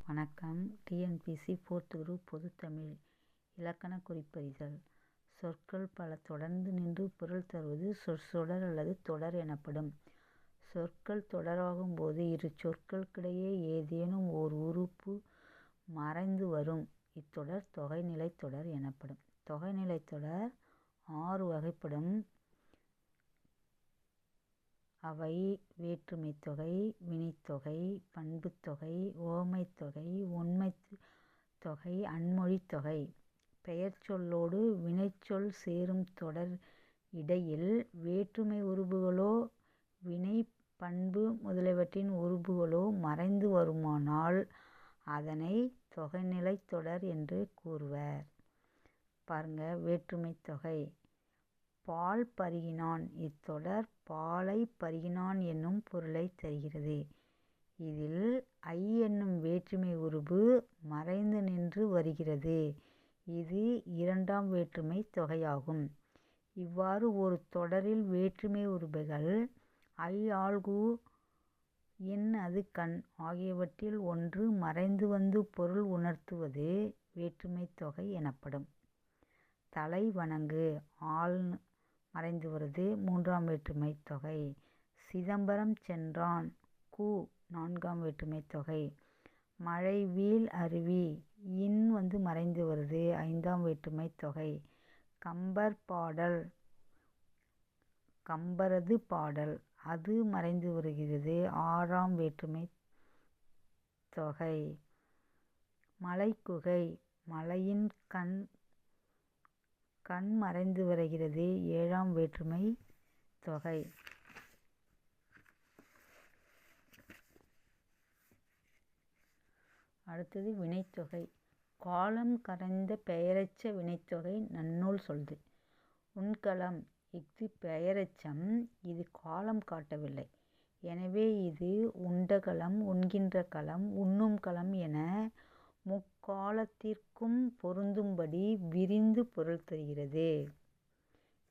வணக்கம். TNPSC 4th group பொதுத்தமிழ் இலக்கண குறிப்பறிதல். சொற்கள் பல தொடர்ந்து நின்று பொருள் தருவது சொற்றொடர் அல்லது தொடர் எனப்படும். சொற்கள் தொடராகும் போது இரு சொற்களுக்கிடையே ஏதேனும் ஓர் உறுப்பு மறைந்து வரும். இத்தொடர் தொகைநிலைத் தொடர் எனப்படும். தொகைநிலைத் தொடர் 6 வகைப்படும். அவை வேற்றுமைத் தொகை, வினைத்தொகை, பண்புத்தொகை, உவமைத்தொகை, உண்மைத் தொகை, அன்மொழித் தொகை. பெயர்ச் சொல்லோடு வினைச்சொல் சேரும் தொடர் இடையில் வேற்றுமை உருபுகளோ வினை பண்பு முதலியவற்றின் உருபுகளோ மறைந்து வருமானால் அதனை தொகைநிலைத் தொடர் என்று கூறுவர். பாருங்க, வேற்றுமைத் தொகை. பால் பருகினான். இத்தொடர் பாலை பருகினான் என்னும் பொருளை தருகிறது. இதில் ஐ என்னும் வேற்றுமை உருபு மறைந்து நின்று வருகிறது. இது இரண்டாம் வேற்றுமை தொகையாகும். இவ்வாறு ஒரு தொடரில் வேற்றுமை உருபுகள் ஐ, ஆள்கு, என், அது, கண் ஆகியவற்றில் ஒன்று மறைந்து வந்து பொருள் உணர்த்துவது வேற்றுமைத் தொகை எனப்படும். தலை வணங்கு. ஆள் மறைந்து வருது, மூன்றாம் வேற்றுமை தொகை. சிதம்பரம் சென்றான். கு, நான்காம் வேற்றுமை தொகை. மழை வீழ் அருவி. இன் மறைந்து வருது, ஐந்தாம் வேற்றுமை தொகை. கம்பர் பாடல். கம்பரது பாடல். அது மறைந்து வருகிறது, ஆறாம் வேற்றுமை தொகை. மலைக்குகை. மலையின் கண் மறைந்து வருகிறது, ஏழாம் வேற்றுமை தொகை. அடுத்தது வினைத்தொகை. காலம் கரைந்த பெயரெச்ச வினைத்தொகை நன்னூல் சொல்து. உண்கலம். இஃது பெயரெச்சம். இது காலம் காட்டவில்லை. எனவே இது உண்ட களம், உண்கின்ற களம், உண்ணும் களம் என முக்காலத்திற்கும் பொருந்தும்படி விரிந்து பொருள் தருகிறது.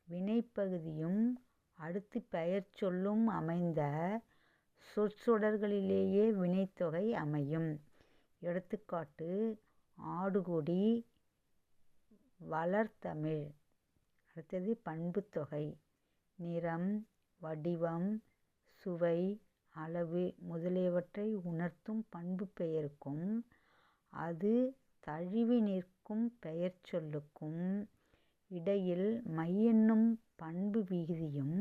வினைப்பகுதியும் அடுத்து பெயர் சொல்லும் அமைந்த சொற்றொடர்களிலேயே வினைத்தொகை அமையும். எடுத்துக்காட்டு: ஆடுகொடி, வளர்தமிழ். அடுத்தது பண்புத்தொகை. நிறம், வடிவம், சுவை, அளவு முதலியவற்றை உணர்த்தும் பண்பு பெயருக்கும் அது தழுவி நிற்கும் பெயர் சொல்லுக்கும் இடையில் மை என்னும் பண்பு விகுதியும்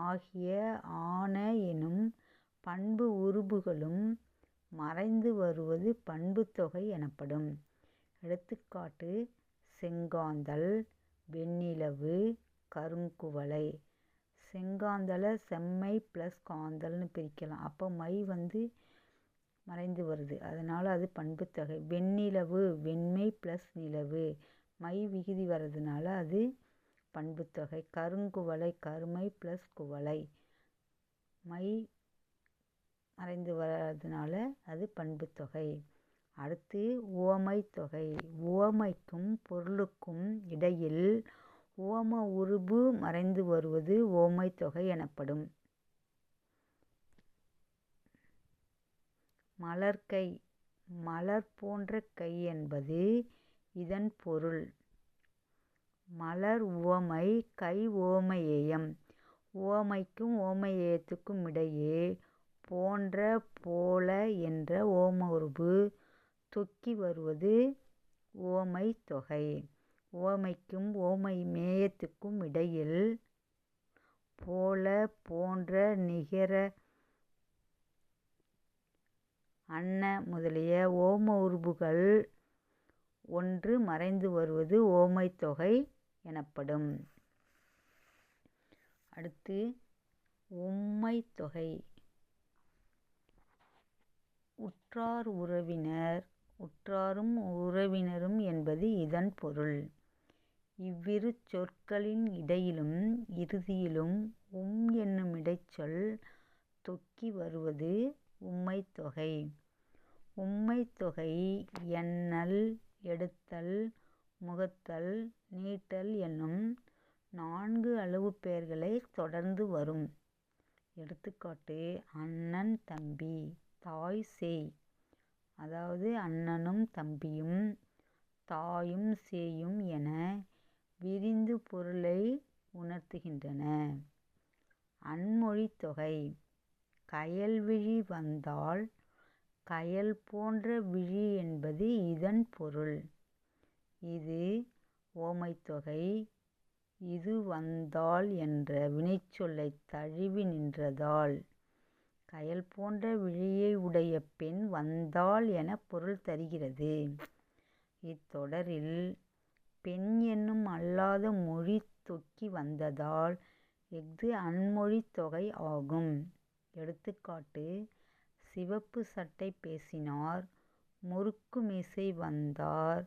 ஆகிய ஆன எனும் பண்பு உருபுகளும் மறைந்து வருவது பண்புத்தொகை எனப்படும். எடுத்துக்காட்டு: செங்காந்தள், வெண்ணிலவு, கருங்குவளை. செங்காந்தள செம்மை ப்ளஸ் காந்தல்னு பிரிக்கலாம். அப்போ மை மறைந்து வருது, அதனால் அது பண்புத்தொகை. வெண்ணிலவு வெண்மை ப்ளஸ் நிலவு, மை விகுதி வர்றதுனால அது பண்புத்தொகை. கருங்குவளை கருமை ப்ளஸ் குவளை, மை மறைந்து வர்றதுனால அது பண்புத்தொகை. அடுத்து உவமைத் தொகை. உவமைக்கும் பொருளுக்கும் இடையில் உவம உருபு மறைந்து வருவது உவமைத் தொகை எனப்படும். மலர்க்கை. மலர் போன்ற கை என்பது இதன் பொருள். மலர் உவமை, கை உவமேயம். உவமைக்கும் உவமேயத்துக்கும் இடையே போன்ற, போல என்ற உவம உருபு தொக்கி வருவது உவமைத் தொகை. உவமைக்கும் உவமேயத்துக்கும் இடையில் போல, போன்ற, நிகர, அன்ன முதலிய உவம உருபுகள் ஒன்று மறைந்து வருவது உவமைத் தொகை எனப்படும். அடுத்து உம்மைத் தொகை. உற்றார் உறவினர். உற்றாரும் உறவினரும் என்பது இதன் பொருள். இவ்விரு சொற்களின் இடையிலும் இறுதியிலும் என்னும் இடைச்சொல் தொக்கி வருவது உம்மைத் தொகை. உம்மைத் தொகை எண்ணல், எடுத்தல், முகத்தல், நீட்டல் என்னும் 4 அளவு பெயர்களை தொடர்ந்து வரும். எடுத்துக்காட்டு: அண்ணன் தம்பி, தாய் சேய். அதாவது அண்ணனும் தம்பியும் தாயும் சேயும் என விரிந்து பொருளை உணர்த்துகின்றன. அன்மொழித் தொகை. கயல்விழி வந்தாள் கயல் போன்ற விழி என்பது இதன் பொருள். இது ஓமைத்தொகை. இது வந்தாள் என்ற வினைச்சொல்லைத் தழுவி நின்றதால் கயல் போன்ற விழியை உடைய பெண் வந்தாள் என பொருள் தருகிறது. இத்தொடரில் பெண் என்னும் அல்லாத மொழி தொக்கி வந்ததால் இஃது அன்மொழித் தொகை ஆகும். எடுத்துக்காட்டு: சிவப்பு சட்டை பேசினார், முறுக்கு மீசை வந்தார்,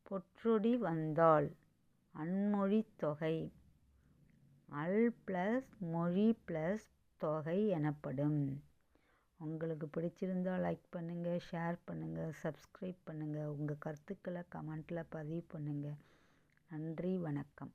பொற்றொடி வந்தாள். அன்மொழித் தொகை அல் ப்ளஸ் மொழி ப்ளஸ் தொகை எனப்படும். உங்களுக்கு பிடிச்சிருந்தா லைக் பண்ணுங்கள், ஷேர் பண்ணுங்கள், சப்ஸ்கிரைப் பண்ணுங்கள். உங்கள் கருத்துக்களை கமெண்ட்டில் பதிவு பண்ணுங்கள். நன்றி, வணக்கம்.